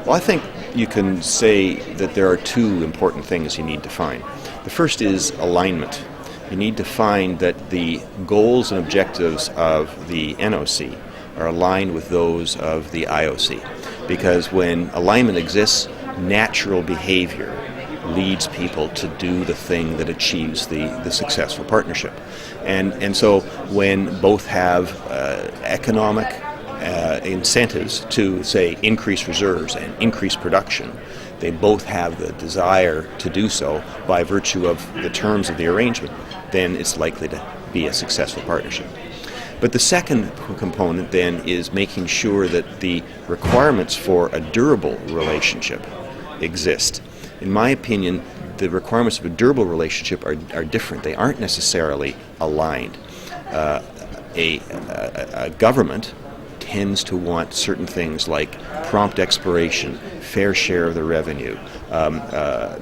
Well, I think you can say that there are two important things you need to find. The first is alignment. You need to find that the goals and objectives of the NOC are aligned with those of the IOC. Because when alignment exists, natural behavior leads people to do the thing that achieves the successful partnership. And so when both have economic incentives to, say, increase reserves and increase production, they both have the desire to do so by virtue of the terms of the arrangement, then it's likely to be a successful partnership. But the second component then is making sure that the requirements for a durable relationship exist. In my opinion, the requirements of a durable relationship are different. They aren't necessarily aligned. A government tends to want certain things like prompt expiration, fair share of the revenue.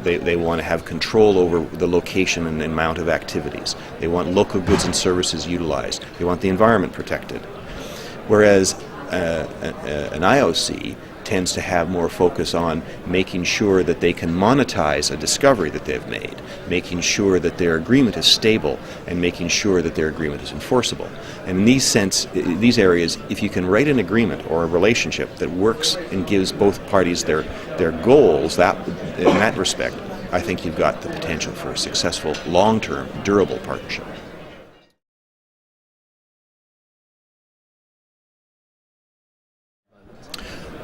They want to have control over the location and amount of activities. They want local goods and services utilized. They want the environment protected. Whereas an IOC tends to have more focus on making sure that they can monetize a discovery that they've made, making sure that their agreement is stable, and making sure that their agreement is enforceable. And in these areas, if you can write an agreement or a relationship that works and gives both parties their goals, in that respect, I think you've got the potential for a successful, long-term, durable partnership.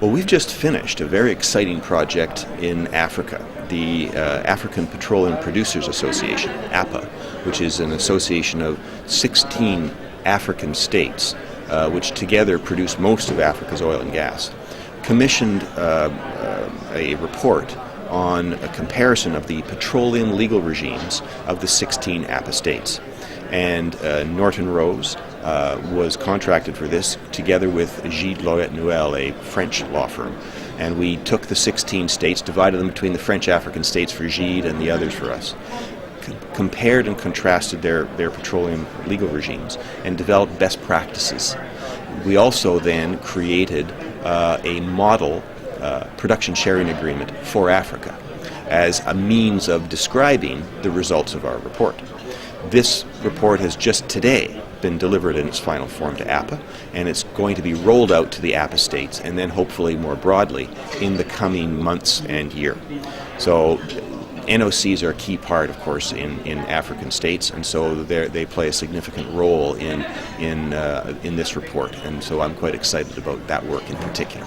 Well, we've just finished a very exciting project in Africa, the African Petroleum Producers Association, APA, which is an association of 16 African states, which together produce most of Africa's oil and gas, commissioned a report on a comparison of the petroleum legal regimes of the 16 APA states. And Norton Rose was contracted for this together with Gide Lauet Noel, a French law firm. And we took the 16 states, divided them between the French African states for Gide and the others for us, compared and contrasted their petroleum legal regimes, and developed best practices. We also then created a model production sharing agreement for Africa as a means of describing the results of our report. This report has just today been delivered in its final form to APA, and it's going to be rolled out to the APA states and then hopefully more broadly in the coming months and year. So NOCs are a key part, of course, in African states, and so they play a significant role in this report, and so I'm quite excited about that work in particular.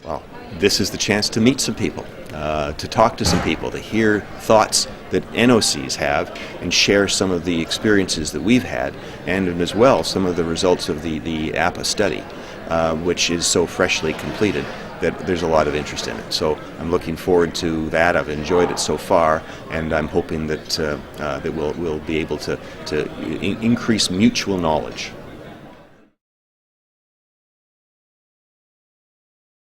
Well, this is the chance to meet some people, to talk to some people, to hear thoughts that NOCs have and share some of the experiences that we've had, and as well some of the results of the APA study, which is so freshly completed that there's a lot of interest in it. So I'm looking forward to that. I've enjoyed it so far, and I'm hoping that we'll be able to increase mutual knowledge.